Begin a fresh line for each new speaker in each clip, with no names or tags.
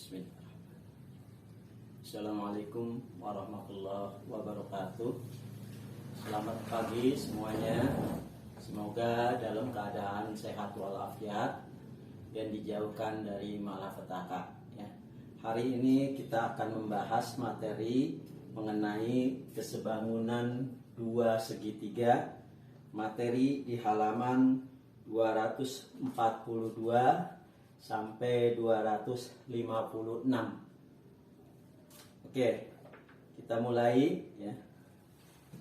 Bismillah. Assalamualaikum warahmatullahi wabarakatuh. Selamat pagi semuanya. Semoga dalam keadaan sehat walafiat dan dijauhkan dari malapetaka. Ya. Hari ini kita akan membahas materi mengenai kesebangunan dua segitiga. Materi di halaman 242 sampai 256. Oke, kita mulai ya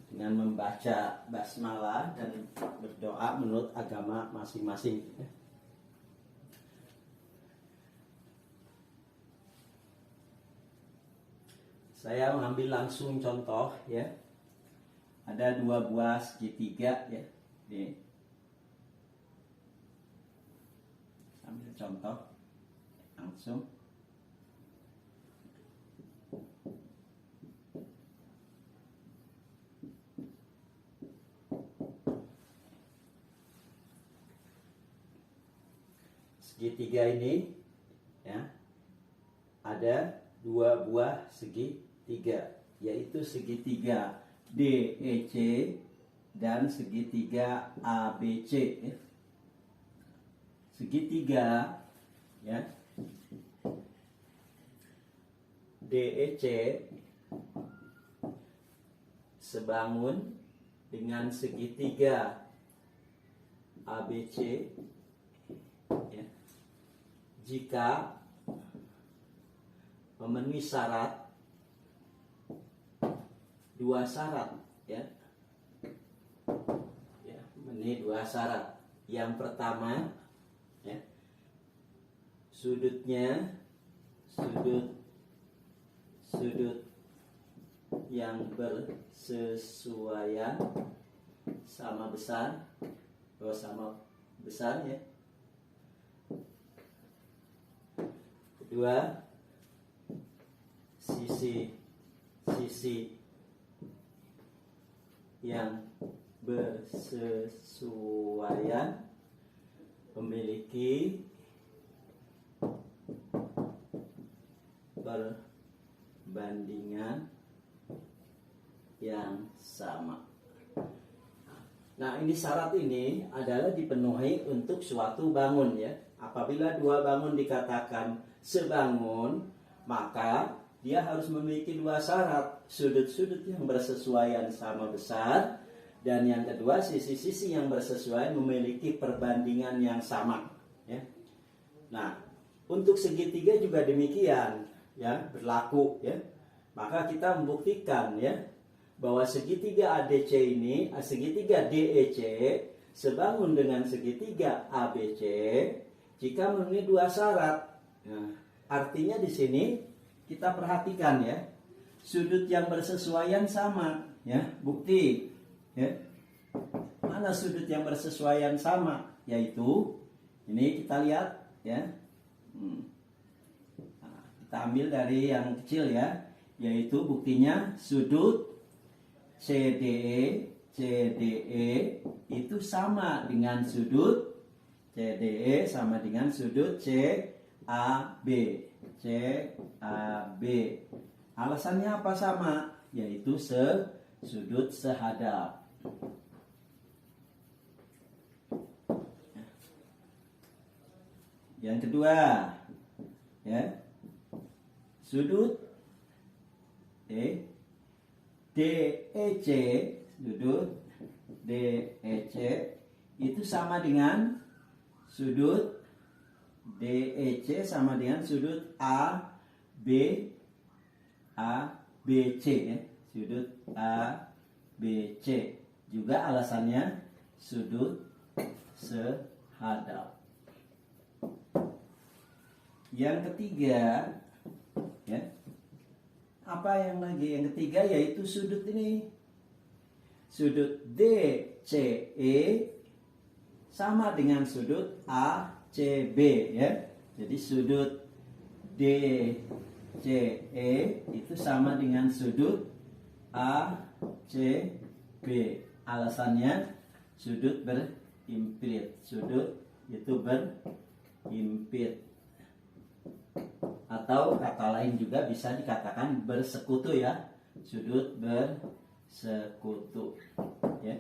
dengan membaca basmalah dan berdoa menurut agama masing-masing. Saya mengambil langsung contoh ya. Ada dua buah segitiga ya. Ini. Ambil contoh langsung. Segitiga ini ya, ada dua buah segitiga, yaitu segitiga DEC dan segitiga ABC ya. Segitiga ya DEC sebangun dengan segitiga ABC ya, jika memenuhi syarat, dua syarat ya, memenuhi dua syarat. Yang pertama ya, sudutnya sudut yang bersesuaian sama besar ya. Kedua, sisi yang bersesuaian memiliki perbandingan yang sama. Nah, ini syarat ini adalah dipenuhi untuk suatu bangun ya. Apabila dua bangun dikatakan sebangun, maka dia harus memiliki dua syarat, sudut-sudut yang bersesuaian sama besar, dan yang kedua sisi-sisi yang bersesuaian memiliki perbandingan yang sama ya. Nah, untuk segitiga juga demikian ya, berlaku ya. Maka kita membuktikan ya bahwa segitiga ADC ini, segitiga DEC sebangun dengan segitiga ABC jika memenuhi dua syarat. Nah, artinya di sini kita perhatikan ya, sudut yang bersesuaian sama ya, bukti ya. Mana sudut yang bersesuaian sama? Yaitu ini kita lihat ya. Nah, kita ambil dari yang kecil ya, yaitu buktinya sudut CDE itu sama dengan sudut CDE sama dengan sudut CAB. Alasannya apa sama? Yaitu sudut sehadap. Yang kedua ya, sudut DEC, sudut DEC itu sama dengan sudut DEC sama dengan sudut ABC ya, sudut ABC. Juga alasannya sudut sehadap. Yang ketiga ya, apa yang lagi? Yang ketiga yaitu sudut ini, sudut DCE sama dengan sudut ACB ya. Jadi sudut DCE itu sama dengan sudut ACB. Alasannya sudut berimpit, sudut itu berimpit. atau kata lain juga bisa dikatakan bersekutu ya, sudut bersekutu ya.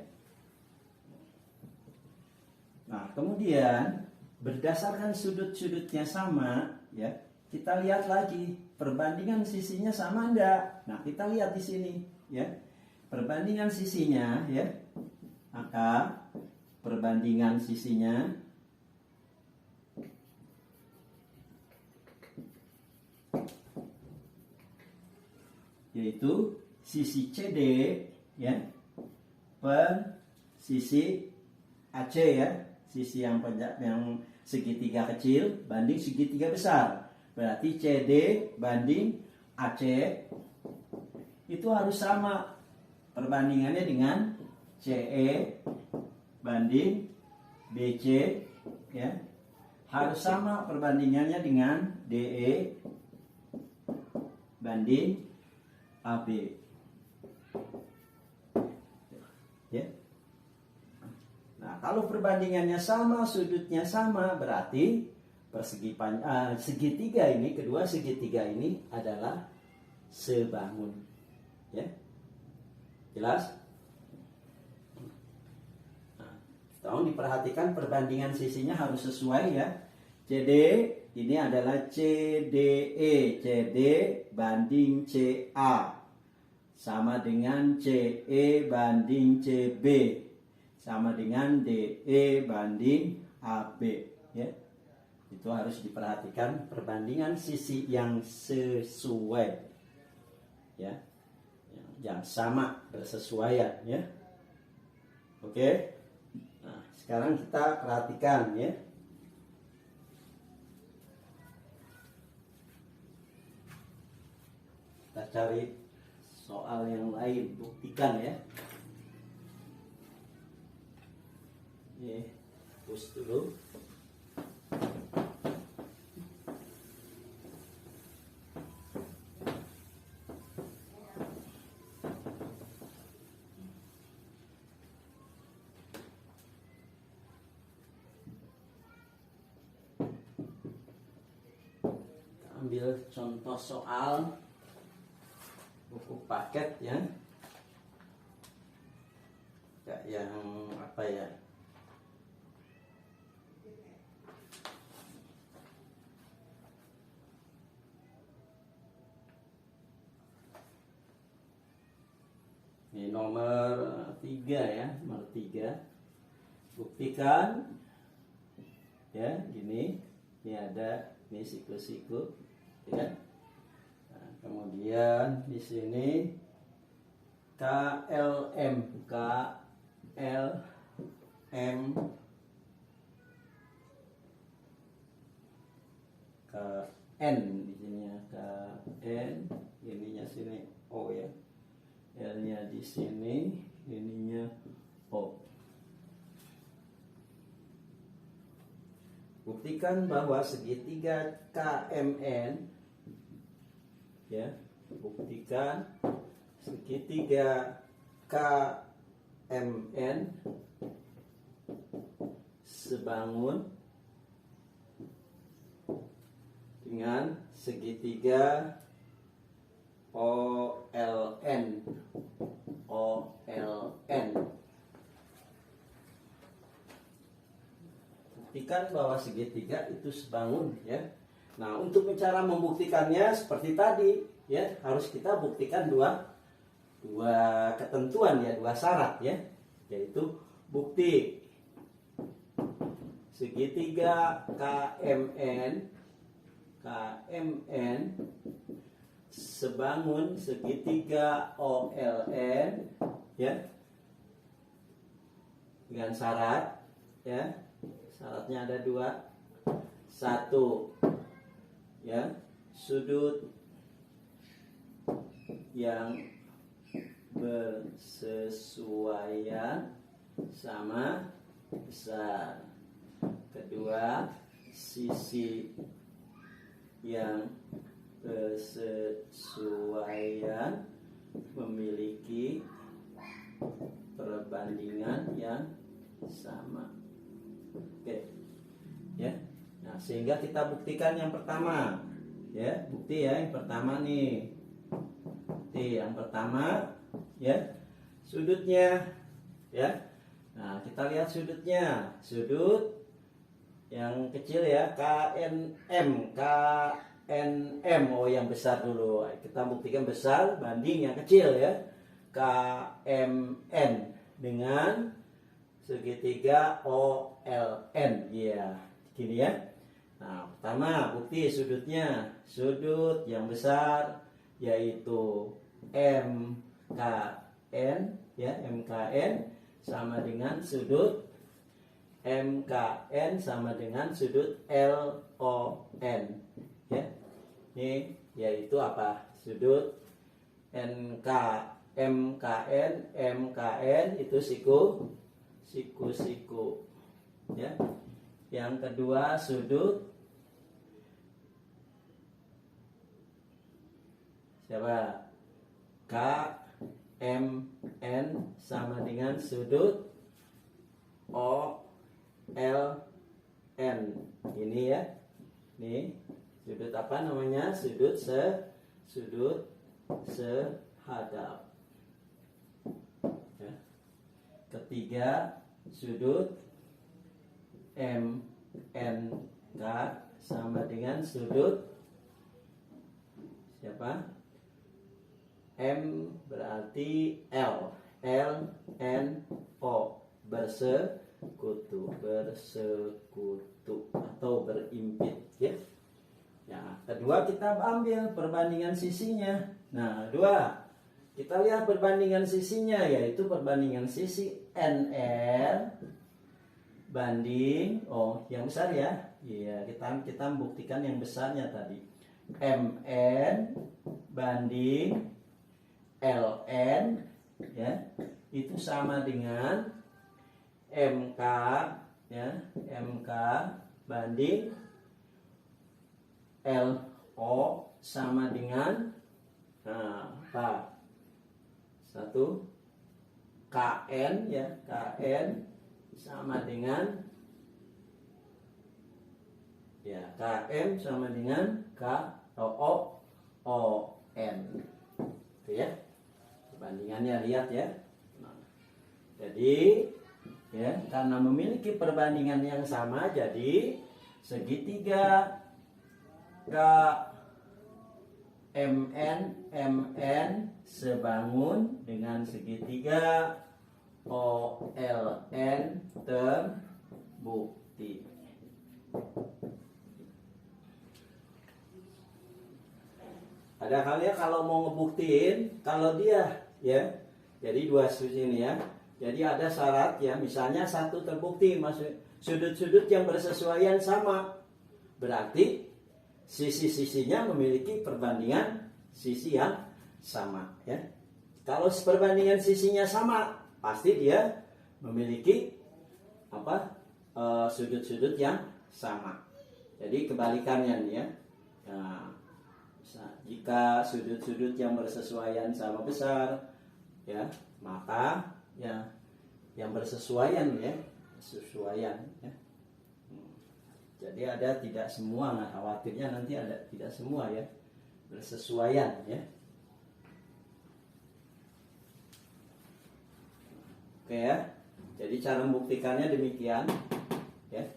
Nah, kemudian berdasarkan sudut-sudutnya sama ya, kita lihat lagi perbandingan sisinya sama enggak. Nah, kita lihat di sini ya. Perbandingan sisinya ya. Maka perbandingan sisinya yaitu sisi CD ya per sisi AC ya, sisi yang segitiga kecil banding segitiga besar. Berarti CD banding AC itu harus sama perbandingannya dengan CE banding BC ya. Harus sama perbandingannya dengan DE banding AB ya. Nah, kalau perbandingannya sama, sudutnya sama, berarti segitiga ini, kedua segitiga ini adalah sebangun ya. Jelas? Nah, tolong diperhatikan perbandingan sisinya harus sesuai ya. CD ini adalah CDE, CD banding CA sama dengan CE banding CB sama dengan DE banding AB ya. Itu harus diperhatikan perbandingan sisi yang sesuai ya, yang sama, bersesuaian ya. Oke. Nah, sekarang kita perhatikan ya. Kita cari soal yang lain, buktikan ya. Ini push dulu. Ambil contoh soal buku paket ya, kayak yang apa ya, ini nomor 3 ya, nomor 3. Buktikan ya, gini, ini ada ini siku-siku ya. Nah, kemudian di sini KLM KN di sini ya, KN, ininya sini O ya, L-nya di sini, ininya O. Buktikan bahwa segitiga KMN ya, buktikan segitiga KMN sebangun dengan segitiga OLN. Buktikan bahwa segitiga itu sebangun ya. Nah, untuk cara membuktikannya seperti tadi ya, harus kita buktikan dua ketentuan ya, dua syarat ya, yaitu bukti segitiga KMN sebangun segitiga OLN ya, dengan syarat ya. Syaratnya ada dua. Satu ya, sudut yang bersesuaian sama besar. Kedua, sisi yang bersesuaian memiliki perbandingan yang sama. Oke ya. Nah, sehingga kita buktikan yang pertama ya, bukti ya yang pertama nih. Bukti yang pertama ya, sudutnya ya. Nah, kita lihat sudutnya. Sudut yang kecil ya, KNM, KNM. Oh, yang besar dulu. Kita buktikan besar banding yang kecil ya. KMN dengan segitiga OLN. Ya, gini ya. Nah, pertama bukti sudutnya. Sudut yang besar yaitu MKN ya, MKN sama dengan sudut MKN sama dengan sudut LON ya. Ini yaitu apa? Sudut NK MKN MKN itu siku ya. Yang kedua sudut siapa? KMN sama dengan sudut OLN. Ini ya. Nih, sudut apa namanya? Sudut sehadap. Ya. Ketiga, sudut MNK sama dengan sudut siapa? M berarti L, L N O, bersekutu atau berimpit ya. Ya, kedua kita ambil perbandingan sisinya. Nah, dua kita lihat perbandingan sisinya, yaitu perbandingan sisi NR banding yang besar ya. Iya, kita buktikan yang besarnya tadi. MN banding LN ya, itu sama dengan MK ya, MK banding LO sama dengan apa? Satu KN ya, KN sama dengan ya, KM sama dengan KOON. Oke ya. Perbandingannya lihat ya. Nah, jadi ya, karena memiliki perbandingan yang sama, jadi segitiga KMN sebangun dengan segitiga OLN terbukti. Ada kalinya kalau mau ngebuktiin, kalau dia ya, jadi dua sisi ini ya. Jadi ada syarat ya, misalnya satu terbukti, maksud sudut-sudut yang bersesuaian sama, berarti sisi-sisinya memiliki perbandingan sisi yang sama ya. Kalau perbandingan sisinya sama, pasti dia memiliki apa? Sudut-sudut yang sama. Jadi kebalikannya nih ya. Nah, jika sudut-sudut yang bersesuaian sama besar ya, maka ya yang bersesuaian ya, sesuaian ya. Jadi ada tidak semua, nggak khawatirnya nanti ada tidak semua ya bersesuaian ya. Oke ya. Jadi cara membuktikannya demikian ya.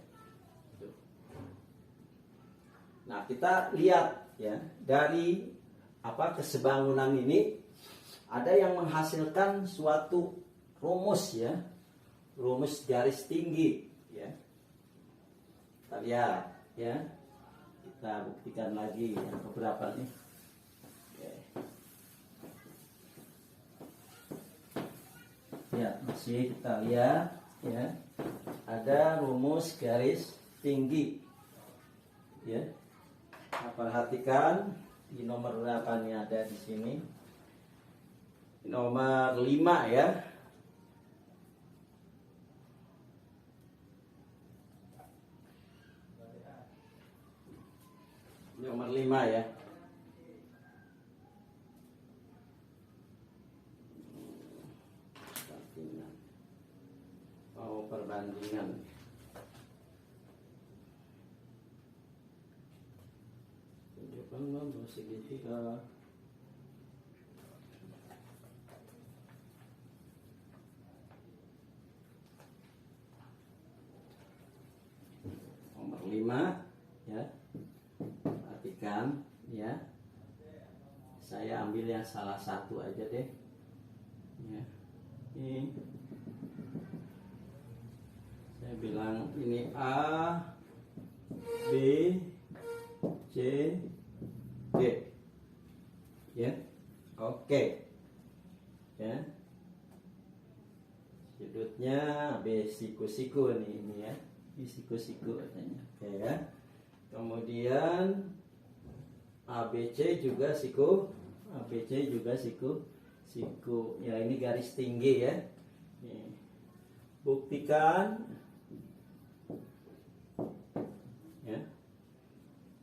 Nah, kita lihat ya, dari kesebangunan ini ada yang menghasilkan suatu rumus ya, rumus garis tinggi ya. Kita lihat ya, kita buktikan lagi yang keberapa nih. Oke. Ya, masih kita lihat ya, ada rumus garis tinggi ya. Nah, perhatikan di nomor berapa nih, ada di sini nomor 5 ya. Nomor 5 ya. Perbandingan. segitiga. Nomor 5 ya. Perhatikan ya. Saya ambil yang salah satu aja deh. Ya. Ini saya bilang ini A, B, C, D. Ya. Oke. Ya. Sudutnya B siku-siku nih ini ya. Ini siku-siku katanya. Oke ya. Kemudian ABC juga siku. ABC juga siku. Ya ini garis tinggi ya. Nih. Buktikan ya.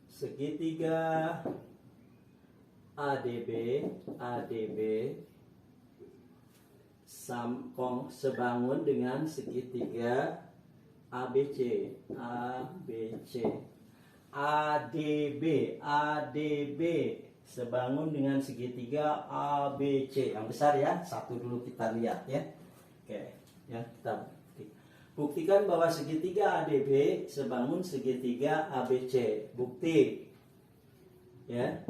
Segitiga ADB sebangun dengan segitiga ABC. ADB sebangun dengan segitiga ABC yang besar ya. Satu dulu kita lihat ya. Oke, ya kita buktikan bahwa segitiga ADB sebangun segitiga ABC. Bukti. Ya.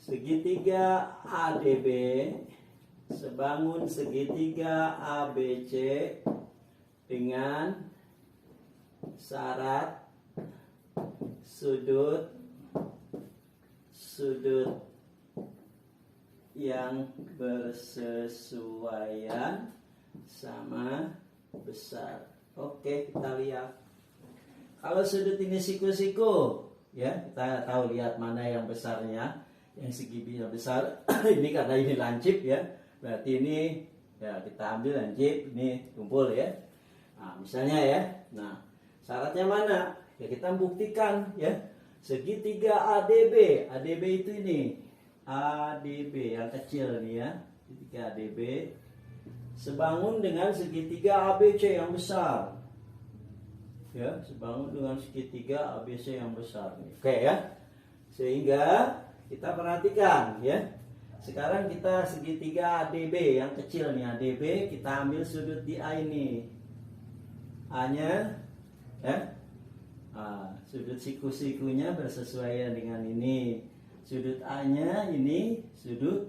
Segitiga ADB sebangun segitiga ABC dengan syarat sudut yang bersesuaian sama besar. Oke, kita lihat. Kalau sudut ini siku-siku, ya kita tahu lihat mana yang besarnya, yang segitiga besar. Ini karena ini lancip ya, berarti ini ya kita ambil lancip, ini tumpul ya. Nah, misalnya ya. Nah, syaratnya mana? Ya kita buktikan ya. Segitiga ADB itu ini. ADB yang kecil nih ya. Segitiga ADB sebangun dengan segitiga ABC yang besar. Ya, sebangun dengan segitiga ABC yang besar nih. Oke ya. Sehingga kita perhatikan ya. Sekarang kita segitiga ADB yang kecil nih, ADB, kita ambil sudut di A ini. A-nya ya. Sudut siku-sikunya bersesuaian dengan ini. Sudut A-nya ini sudut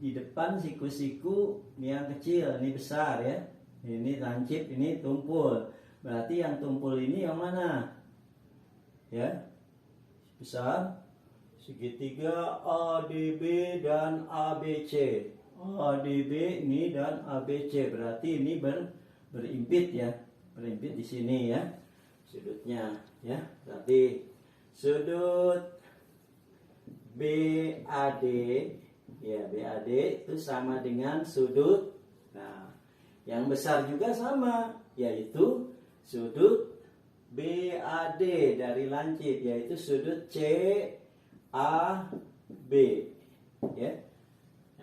di depan siku-siku yang kecil, ini besar ya. Ini lancip, ini tumpul. Berarti yang tumpul ini yang mana? Ya. Besar. Segitiga ADB dan ABC. ADB ini dan ABC. Berarti ini berimpit ya. Berimpit di sini ya. Sudutnya ya. Berarti sudut BAD ya, BAD itu sama dengan sudut, nah yang besar juga sama, yaitu sudut BAD dari lancip, yaitu sudut CAB ya.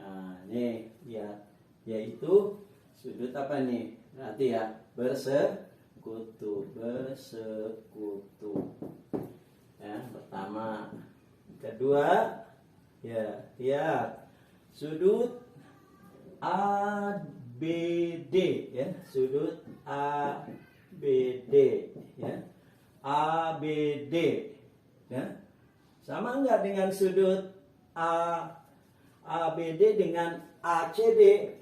Nah ini lihat, yaitu sudut apa nih? Berarti ya bersekutu ya. Pertama, kedua ya, lihat sudut ABD ya, sudut ABD ya, ABD ya, sama enggak dengan sudut ABD dengan ACD,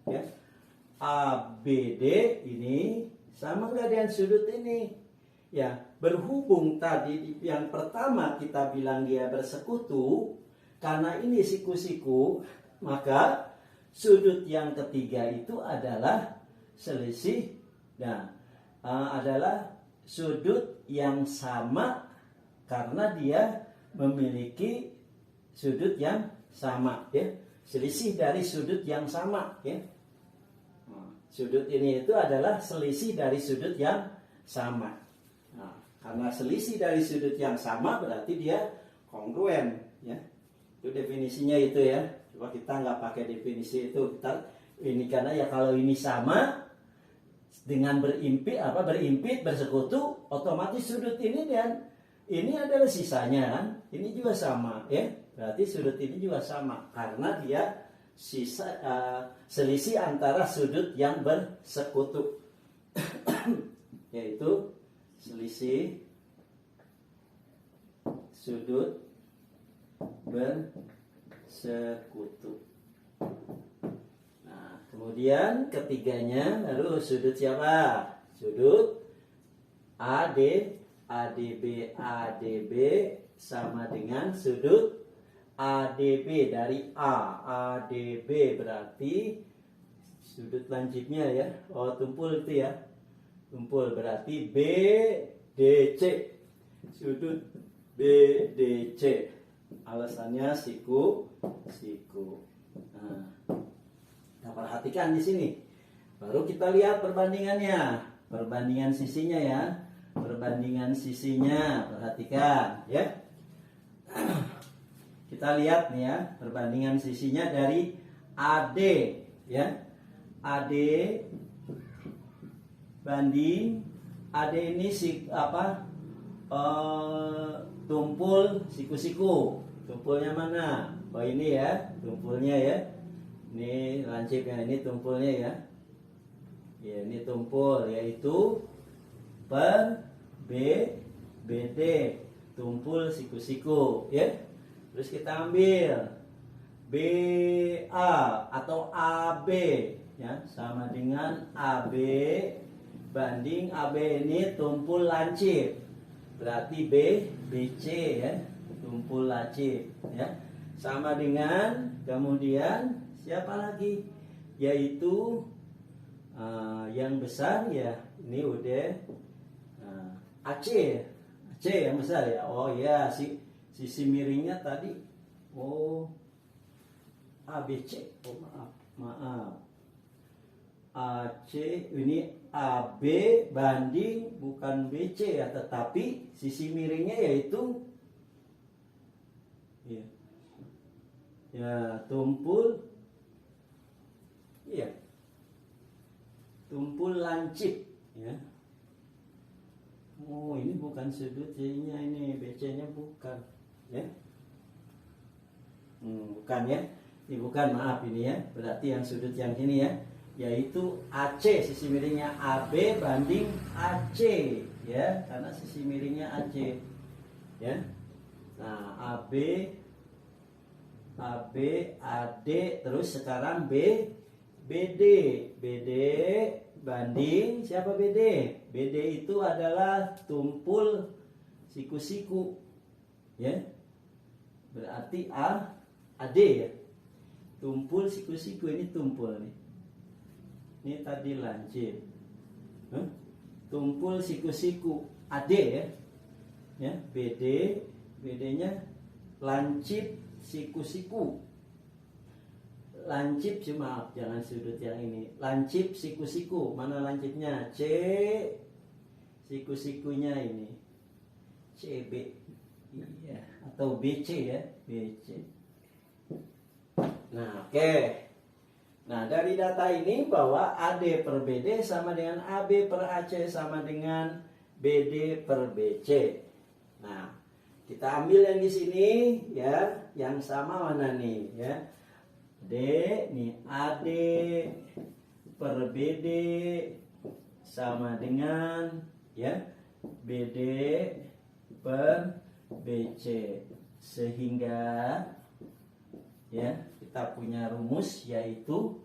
ya. ABD ini sama enggak dengan sudut ini? Ya, berhubung tadi yang pertama kita bilang dia bersekutu, karena ini siku-siku, maka sudut yang ketiga itu adalah selisih. Nah, adalah sudut yang sama karena dia memiliki sudut yang sama ya. Selisih dari sudut yang sama ya. Sudut ini itu adalah selisih dari sudut yang sama. Nah, karena selisih dari sudut yang sama berarti dia kongruen ya. Itu definisinya itu ya. Coba kita nggak pakai definisi itu, kita ini karena ya kalau ini sama dengan berimpit bersekutu, otomatis sudut ini dan ini adalah sisanya kan, ini juga sama ya, berarti sudut ini juga sama karena dia selisih antara sudut yang bersekutu yaitu selisih sudut bersekutu. Nah, kemudian ketiganya lalu sudut siapa? Sudut AD, ADB, ADB sama dengan sudut ADB dari A. ADB berarti sudut lancipnya ya. Oh, tumpul itu ya. Tumpul berarti BDC. Sudut BDC. Alasannya siku. Nah, kita perhatikan di sini. Baru kita lihat perbandingannya. Perbandingan sisinya ya. Perbandingan sisinya. Perhatikan ya. Kita lihat nih ya, perbandingan sisinya dari AD ya. AD banding AD ini tumpul siku-siku. Tumpulnya mana? Oh ini ya, tumpulnya ya. Ini lancipnya, ini tumpulnya ya. Ya, ini tumpul yaitu per BD tumpul siku-siku ya. Terus kita ambil BA atau AB ya, sama dengan AB banding AB ini tumpul lancip. Berarti BC ya, tumpul lancip ya. Sama dengan kemudian siapa lagi? Yaitu yang besar ya, ini udah AC yang besar ya. Oh ya, sisi miringnya tadi ABC. Oh maaf. AC ini AB banding bukan BC ya, tetapi sisi miringnya yaitu ya tumpul lancip ya. Oh ini bukan sudut C-nya, ini BC-nya bukan ya. Bukan ya. Ini bukan, maaf ini ya. Berarti yang sudut yang ini ya, yaitu AC, sisi miringnya AB banding AC ya, karena sisi miringnya AC ya. Nah, AB AD terus sekarang BD banding siapa BD? BD itu adalah tumpul siku-siku ya. Berarti AD ya. Tumpul siku-siku, ini tumpul nih. Ini tadi lancip. Tumpul siku-siku AD ya. Ya, BD-nya lancip siku-siku. Lancip maaf, jangan sudut yang ini. Lancip siku-siku. Mana lancipnya? C siku-sikunya ini. CB. Iya, atau BC ya, BC. Nah, oke. Nah, dari data ini bahwa AD per BD sama dengan AB per AC sama dengan BD per BC. Nah, kita ambil yang di sini ya, yang sama mana nih ya? D nih AD per BD sama dengan ya BD per BC, sehingga ya kita punya rumus yaitu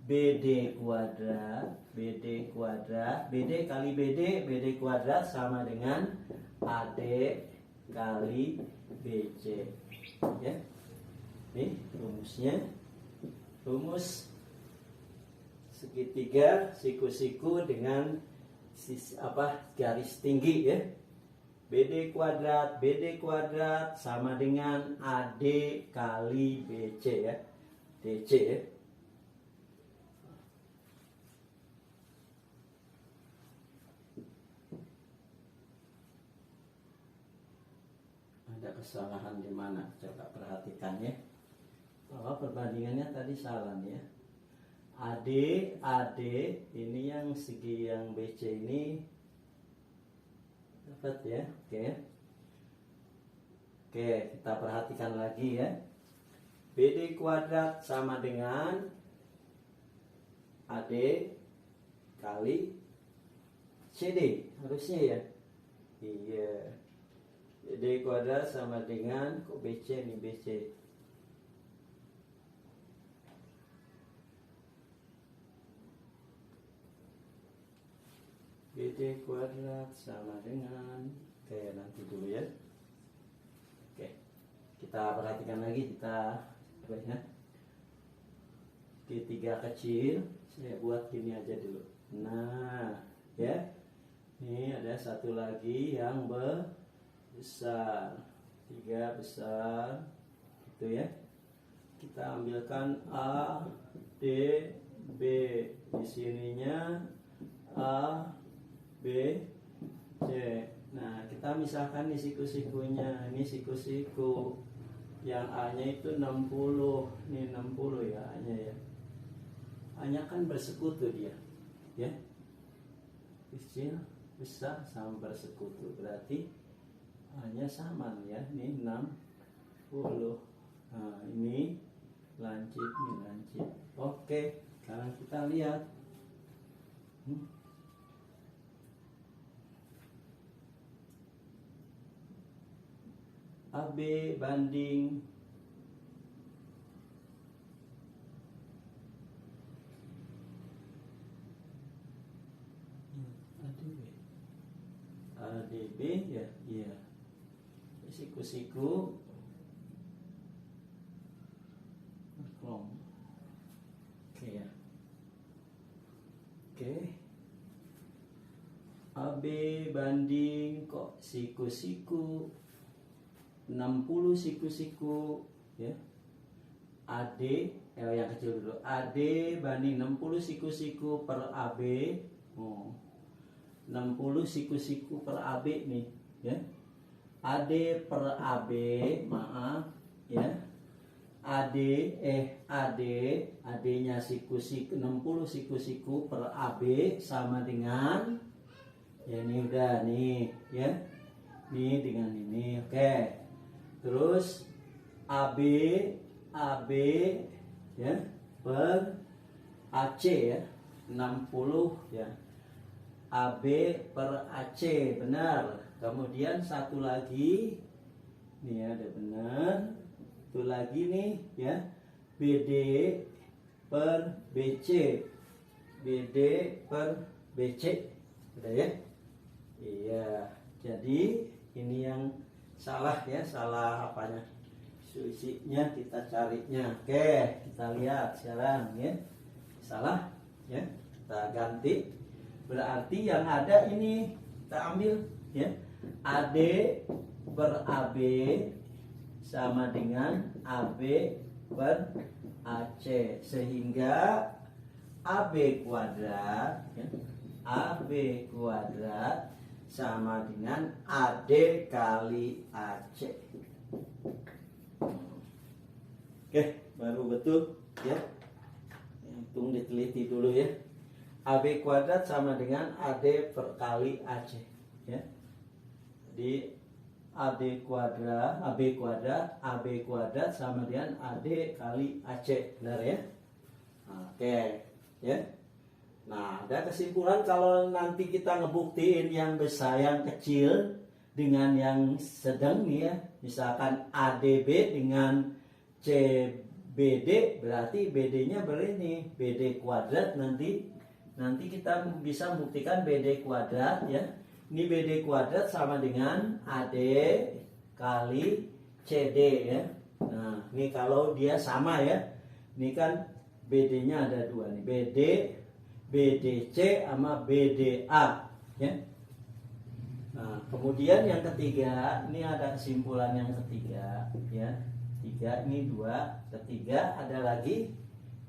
BD kuadrat BD kali BD kuadrat sama dengan AD kali BC ya. Ini rumusnya, rumus segitiga siku-siku dengan garis tinggi ya. BD kuadrat sama dengan AD kali BC ya, DC ya. Ada kesalahan di mana? Coba perhatikan ya. Bahwa perbandingannya tadi salah nih ya. AD ini yang segi yang BC ini dapat ya, oke. Oke, kita perhatikan lagi ya. BD kuadrat sama dengan AD kali CD. Harusnya ya. Iya. BD kuadrat sama dengan, kok BC nih, BC. BD kuadrat sama dengan, oke nanti dulu ya. Oke, kita perhatikan lagi, kita coba ya. Di 3 kecil, saya buat gini aja dulu. Nah, ya. Ini ada satu lagi yang besar. 3 besar. Gitu ya. Kita ambilkan A, D, B. Di sininya A, B, C. Nah, kita misalkan nih siku-sikunya. Ini siku-siku. Yang A-nya itu 60. Ini 60 ya A-nya ya. A-nya kan bersekutu dia. Ya. Kecil, besar sama bersekutu. Berarti A-nya sama ya. Ini 60. Nah, ini lancip, ini lancip. Oke, sekarang kita lihat. AB banding ADB ya, iya. Siku-siku oke ya. Oke. AB banding kok siku-siku 60 siku-siku ya. AD yang kecil dulu. AD banding 60 siku-siku per AB. 60 siku-siku per AB nih ya. AD per AB, maaf ya. AD-nya siku-siku 60 siku-siku per AB sama dengan ya, ini udah nih ya. Ini dengan ini. Oke. Terus AB ya per AC ya 60 ya. AB per AC benar. Kemudian satu lagi nih ada benar. Itu lagi nih ya. BD per BC. BD per BC. Udah ya? Iya. Jadi ini yang salah ya, salah apanya? Isinya kita carinya. Oke, kita lihat sekarang ya. Salah ya. Kita ganti. Berarti yang ada ini kita ambil ya. AD per AB sama dengan AB per AC, sehingga AB kuadrat ya, AB kuadrat sama dengan AD kali AC. Oke, baru betul ya. Hitung diteliti dulu ya. AB kuadrat sama dengan AD per kali AC ya. Jadi AB kuadrat sama dengan AD kali AC, benar ya? Oke ya. Nah, ada kesimpulan kalau nanti kita ngebuktiin yang besar, yang kecil dengan yang sedang nih ya. Misalkan ADB dengan CBD, berarti BD-nya ini BD kuadrat. Nanti kita bisa membuktikan BD kuadrat ya. Ini BD kuadrat sama dengan AD kali CD ya. Nah, ini kalau dia sama ya. Ini kan BD-nya ada 2 nih. BDC sama BDA ya. Nah, kemudian yang ketiga, ini ada kesimpulan yang ketiga ya. 3 ini 2, ketiga ada lagi,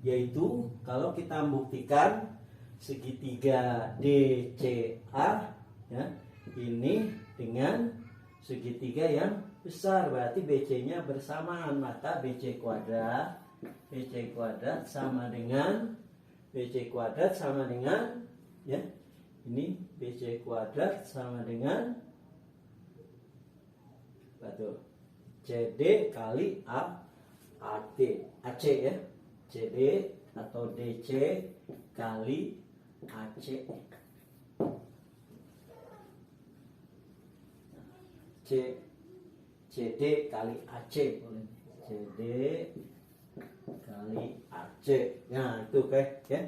yaitu kalau kita membuktikan segitiga DCA ya, ini dengan segitiga yang besar, berarti BC-nya bersamaan, maka BC kuadrat sama dengan ya, ini BC kuadrat sama dengan batu CD kali AD, AC ya. CD atau DC kali AC. CD kali AC boleh. CD kali AC. Nah, itu ya.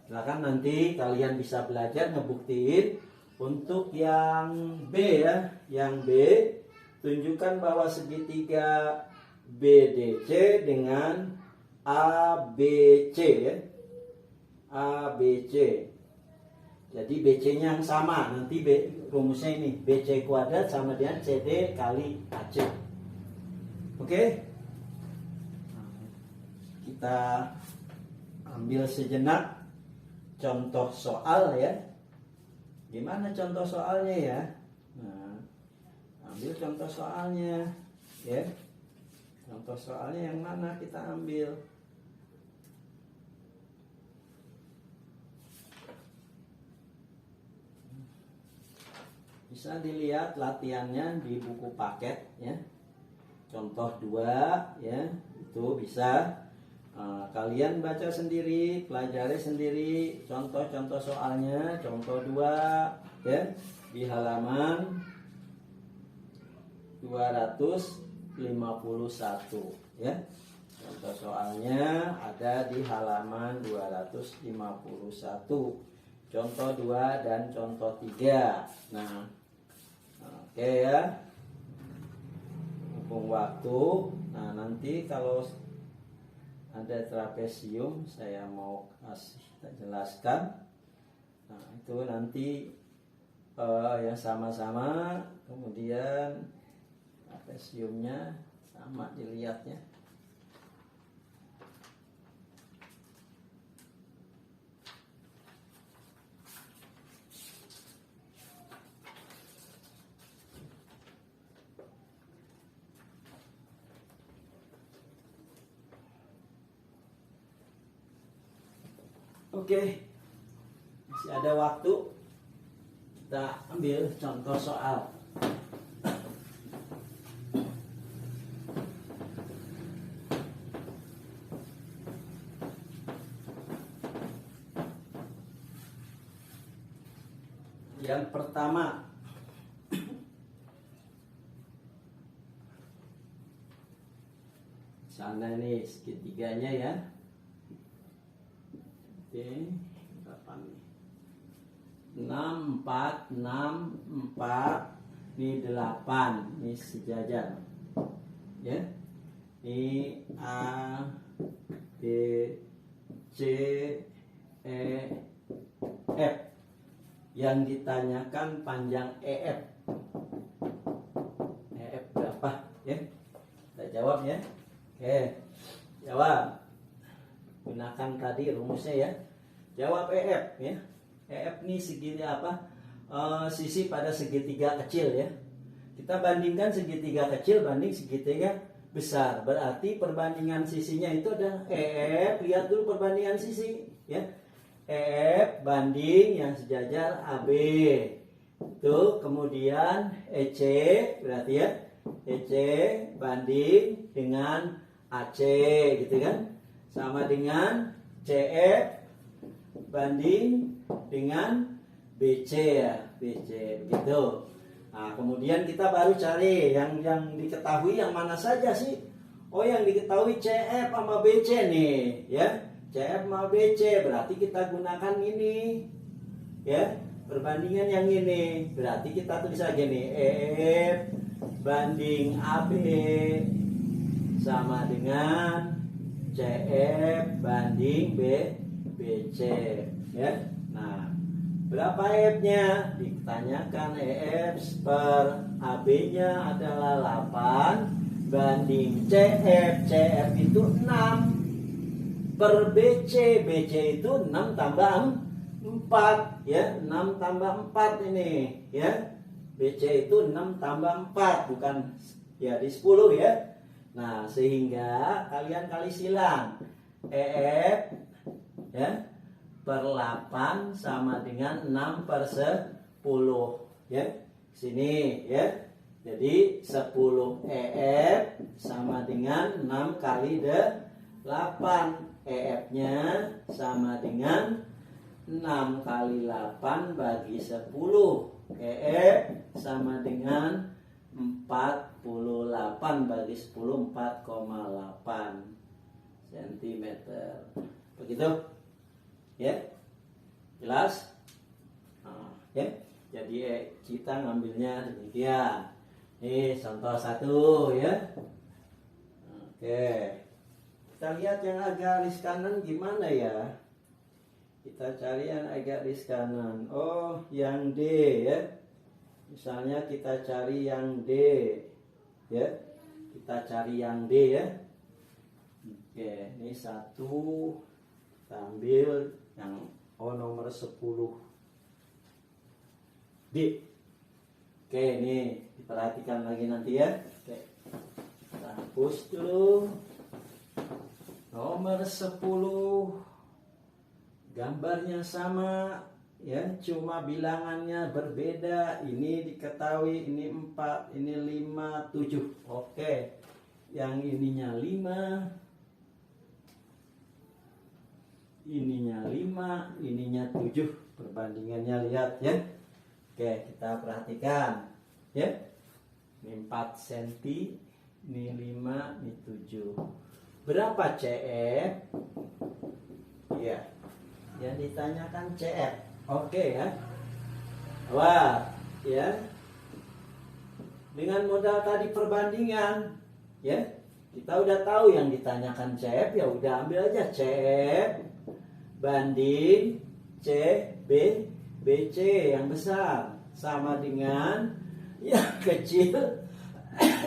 Silakan nanti kalian bisa belajar ngebuktiin untuk yang B ya. Yang B, tunjukkan bahwa segitiga BDC dengan ABC ya. ABC. Jadi BC-nya yang sama. Nanti rumusnya ini BC kuadrat sama dengan CD kali AC. Oke? Kita ambil sejenak contoh soal ya. Gimana contoh soalnya ya? Nah, ambil contoh soalnya ya. Contoh soalnya yang mana kita ambil? Bisa dilihat latihannya di buku paket ya. Contoh 2 ya, itu bisa kalian baca sendiri, pelajari sendiri contoh-contoh soalnya. Contoh 2 ya, di halaman 251 ya. Contoh soalnya ada di halaman 251. Contoh 2 dan contoh 3. Nah, oke ya. Mumpung waktu. Nah, nanti kalau ada trapesium saya mau kasih jelaskan. Nah, itu nanti ya sama-sama, kemudian trapesiumnya sama dilihatnya. Oke, masih ada waktu, kita ambil contoh soal. Yang pertama, sana nih segitiganya ya. Oke, berapa nih? 6, 4, 6, 4. Ini 8, ini sejajar. Ya. Ini A, B, C, E, F. Yang ditanyakan panjang EF. EF berapa? Ya. Kita jawab ya. Oke. Jawab. Gunakan tadi rumusnya ya. Jawab EF ya. EF ini segitiga apa? Sisi pada segitiga kecil ya. Kita bandingkan segitiga kecil banding segitiga besar. Berarti perbandingan sisinya itu adalah EF. Lihat dulu perbandingan sisi ya. EF banding yang sejajar AB. Itu kemudian EC berarti ya. EC banding dengan AC gitu kan. Sama dengan CF banding dengan BC ya, BC begitu. Nah, kemudian kita baru cari yang diketahui yang mana saja sih? Oh, yang diketahui CF sama BC nih, ya. CF sama BC berarti kita gunakan ini. Ya, perbandingan yang ini. Berarti kita tulis lagi nih, EF banding AB sama dengan CF banding BC ya. Nah, berapa EF-nya? Ditanyakan EF per AB-nya adalah 8 banding CF. CF itu 6 per BC. BC itu 6 tambah 4 ya. 6 tambah 4 ini ya. BC itu 6 tambah 4 bukan ya di 10 ya. Nah, sehingga kalian kali silang EF ya per 8 sama dengan 6 per 10 ya. Sini ya. Jadi 10 EF sama dengan 6 kali 8. EF-nya sama dengan 6 kali 8 bagi 10. EF sama dengan 48 bagi 10, 4,8 cm. Begitu? Ya? Jelas? Nah, ya? Jadi kita ngambilnya demikian. Ini contoh 1 ya. Oke. Kita lihat yang agak garis kanan gimana ya? Kita cari yang agak garis kanan. Oh, yang D ya. Misalnya kita cari yang D ya. Kita cari yang D ya. Oke, ini 1. Kita ambil yang nomor 10 D. Oke, ini diperhatikan lagi nanti ya. Oke. Kita hapus dulu. Nomor 10 gambarnya sama ya, cuma bilangannya berbeda. Ini diketahui ini 4, ini 5, 7. Oke. Yang ininya 5. Ininya 5, ininya 7. Perbandingannya lihat ya. Oke, kita perhatikan ya. Ini 4 cm, ini 5, ini 7. Berapa CF? Ya. Yang ditanyakan CF. Oke ya. Wah, ya. Dengan modal tadi perbandingan, ya. Kita udah tahu yang ditanyakan CF, ya udah ambil aja CF banding CB BC yang besar sama dengan yang kecil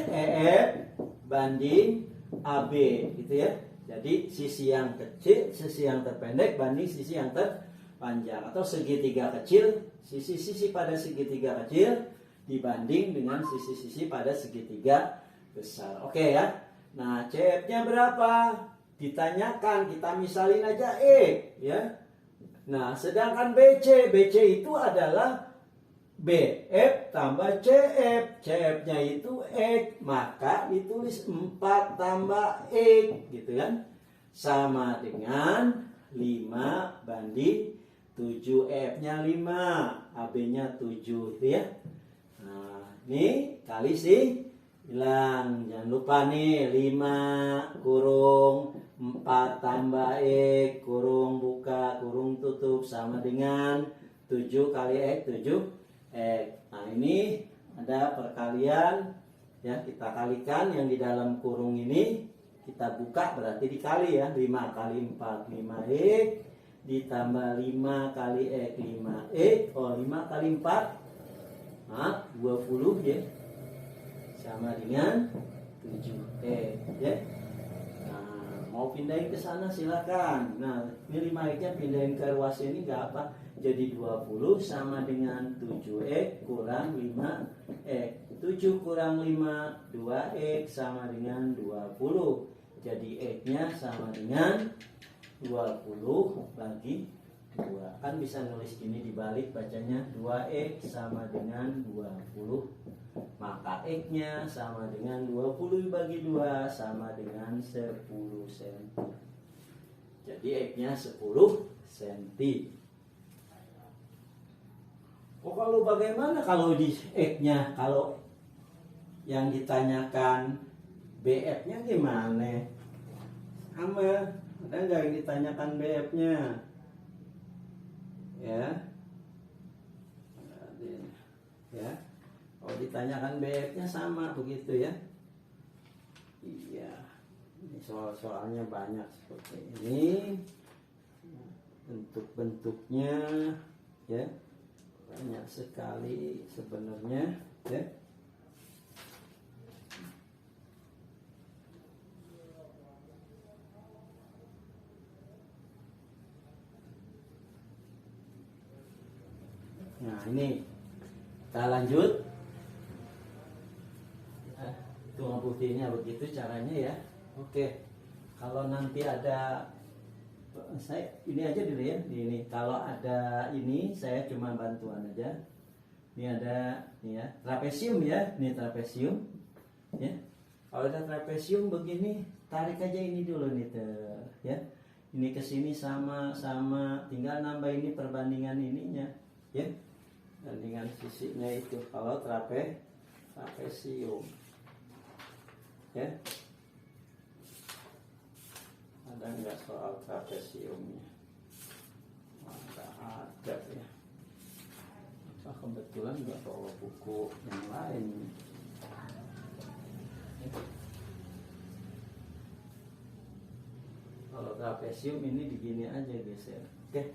EF banding AB gitu ya. Jadi sisi yang kecil, sisi yang terpendek banding sisi yang terpanjang, atau segitiga kecil, sisi-sisi pada segitiga kecil dibanding dengan sisi-sisi pada segitiga besar. Oke ya. Nah, CF-nya berapa? Ditanyakan, kita misalin aja E ya. Nah, sedangkan BC itu adalah BF tambah CF. CF-nya itu X, maka ditulis 4 tambah X gitu kan. Sama dengan 5 banding 7. F-nya 5, AB-nya 7 gitu ya. Nah, ini kali sih hilang. Jangan lupa nih, 5 kurung 4 tambah X kurung buka kurung tutup sama dengan 7 kali X, 7 X. Nah, ini ada perkalian ya, kita kalikan yang di dalam kurung ini, kita buka berarti dikali ya. 5 kali 4 5X ditambah 5 kali X 5X. Oh, 5 kali 4 20 ya, sama dengan 7X ya. Mau pindahin ke sana silakan. Nah, ini 5X-nya pindahin ke ruas ini nggak apa. Jadi 20 sama dengan 7X kurang 5X. 7 kurang 5, 2X sama dengan 20. Jadi X-nya sama dengan 20 bagi 2. Kan bisa nulis gini dibalik bacanya, 2X sama dengan 20. Maka X-nya sama dengan 20 bagi 2 sama dengan 10 cm. Jadi X-nya 10 cm. Oh, kalau bagaimana kalau di X-nya, kalau yang ditanyakan BF-nya gimana? Sama, ada nggak yang ditanyakan BF-nya? Ya. Ya. Kalau ditanyakan BF-nya sama begitu ya. Iya. Ini soal-soalnya banyak seperti ini. Bentuk-bentuknya ya. Banyak sekali sebenarnya ya. Nah, ini kita lanjut. Tuang putihnya begitu caranya ya. Oke. Kalau nanti ada, saya ini aja dulu ya. Ini kalau ada ini saya cuma bantuan aja. Ini ada nih ya, trapesium ya, ini trapesium ya. Kalau ada trapesium begini, tarik aja ini dulu nih ya. Ini ke sini sama, tinggal nambah ini perbandingan ininya ya. Perbandingan sisinya itu kalau trapesium. Ya. Ada nggak soal trapesiumnya? Ada ya. Kebetulan nggak bawa buku yang lain. Kalau trapesium ini begini aja geser. Oke.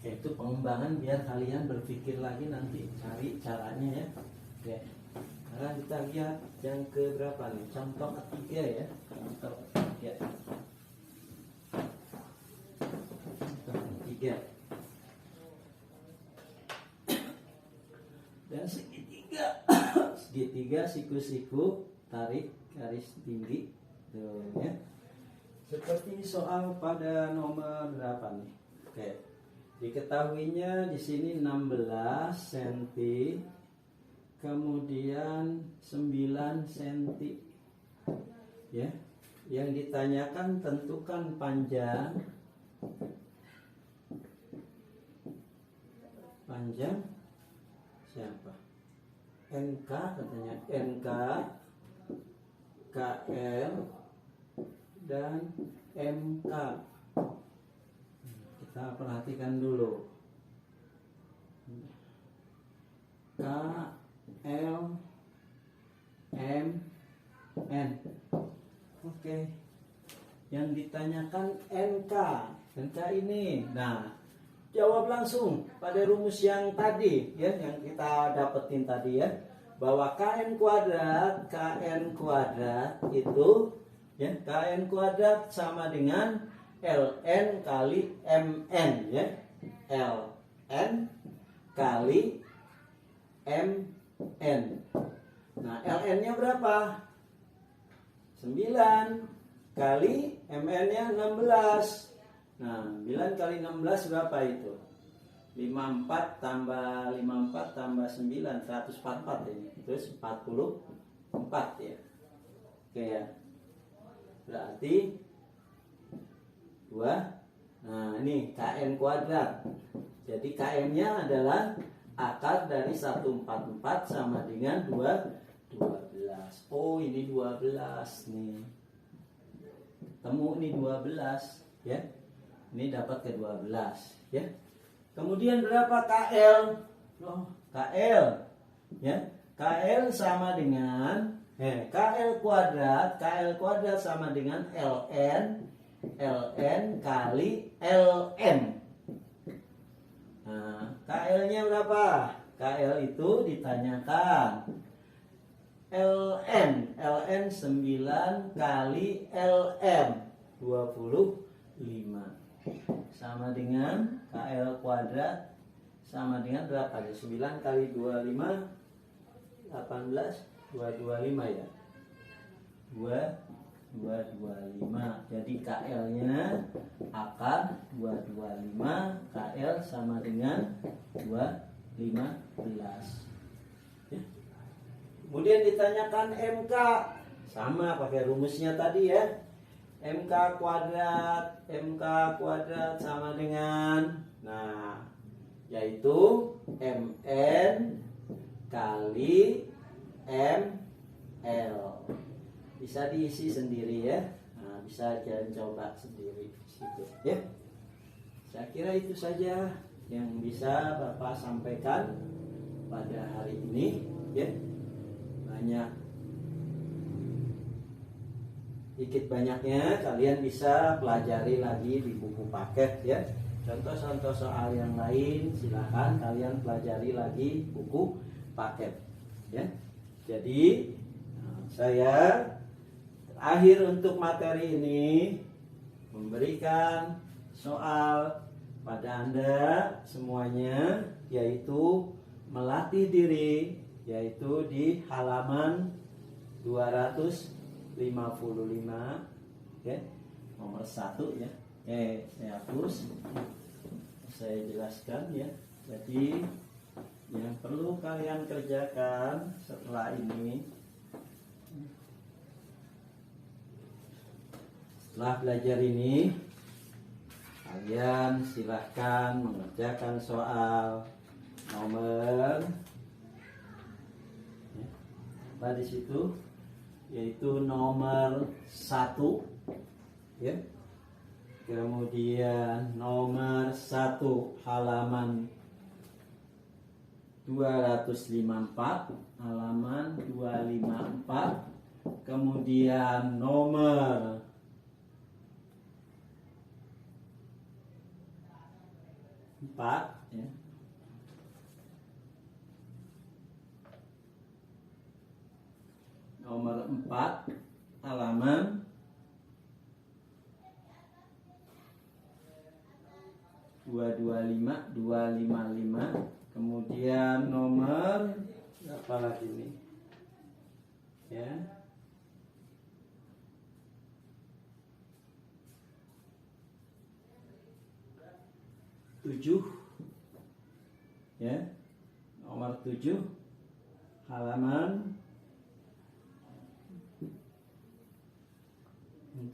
Itu pengembangan biar kalian berpikir lagi nanti cari caranya ya. Oke. Sekarang kita lihat yang ke berapa nih? Contoh ketiga ya. Contoh ketiga. Contoh ketiga. Dan segitiga siku-siku tarik garis tinggi tuh ya. Seperti soal pada nomor berapa nih? Oke. Diketahuinya di sini 16 cm, kemudian 9 cm. Ya. Yang ditanyakan tentukan panjang siapa? NK katanya, NK, KL, dan MK. Kita perhatikan dulu. K, L, M, N. Oke. Yang ditanyakan NK. NK ini. Nah, jawab langsung pada rumus yang tadi ya, yang kita dapetin tadi ya, bahwa KN kuadrat itu ya, KN kuadrat sama dengan LN kali MN ya, LN kali MN. Nah, LN-nya berapa? 9 kali MN-nya 16. Nah, 9 kali 16 berapa itu? 54 tambah 54 tambah 9, 144 ini. Terus 44 ya. Oke ya. Berarti 2. Nah, ini KN kuadrat. Jadi KN-nya adalah akar dari 144 sama dengan 12. Oh, ini 12 nih. Temu nih 12 ya. Ini dapat ke 12 ya. Kemudian berapa KL? Oh, KL ya. KL sama dengan KL kuadrat sama dengan LN kali LM. Nah, KL-nya berapa? KL itu ditanyakan LN 9 kali LM 25 sama dengan KL kuadrat sama dengan berapa? 9 kali 25 18 225 ya. 225. Jadi KL-nya akar 225, KL sama dengan 215. Ya. Kemudian ditanyakan MK, sama pakai rumusnya tadi ya. MK kuadrat sama dengan, nah, yaitu MN kali ML. Bisa diisi sendiri ya. Nah, bisa kalian coba sendiri situ ya. Saya kira itu saja yang bisa Bapak sampaikan pada hari ini ya. Dikit banyaknya kalian bisa pelajari lagi di buku paket ya. Contoh-contoh soal yang lain silahkan kalian pelajari lagi buku paket ya. Jadi saya akhir untuk materi ini memberikan soal pada Anda semuanya, yaitu melatih diri, yaitu di halaman 255 ya, nomor 1 ya. Saya hapus, saya jelaskan ya. Jadi yang perlu kalian kerjakan setelah ini. Setelah belajar ini, kalian silahkan mengerjakan soal nomor apa di situ, yaitu nomor 1 ya. Kemudian nomor 1 halaman 254, halaman 254. Kemudian nomor 4 ya. Nomor 4 halaman 225, 255. Kemudian nomor apa lagi nih? Ya. Tujuh, ya, nomor 7 halaman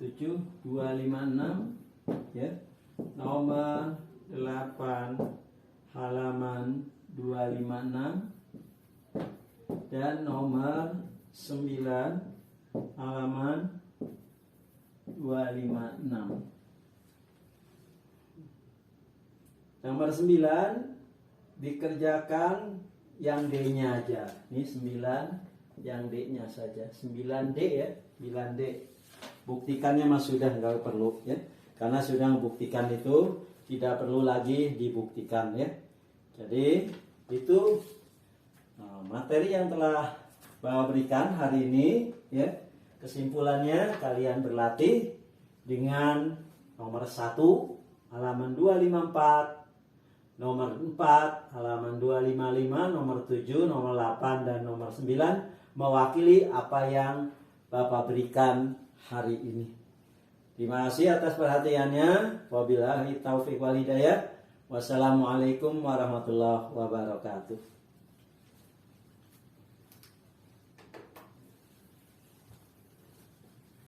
7, 256 ya. Nomor 8 halaman 256 dan nomor 9 halaman 256. Nomor 9 dikerjakan yang D-nya aja. Ini 9 yang D-nya saja. 9D ya, 9D. Buktikannya mas sudah nggak perlu ya. Karena sudah membuktikan itu tidak perlu lagi dibuktikan ya. Jadi itu materi yang telah Bapak berikan hari ini ya. Kesimpulannya kalian berlatih dengan nomor 1 halaman 254, nomor 4 halaman 255, nomor 7, nomor 8 dan nomor 9 mewakili apa yang Bapak berikan hari ini. Terima kasih atas perhatiannya. Wabillahi taufiq wal hidayah. Wassalamualaikum warahmatullahi wabarakatuh.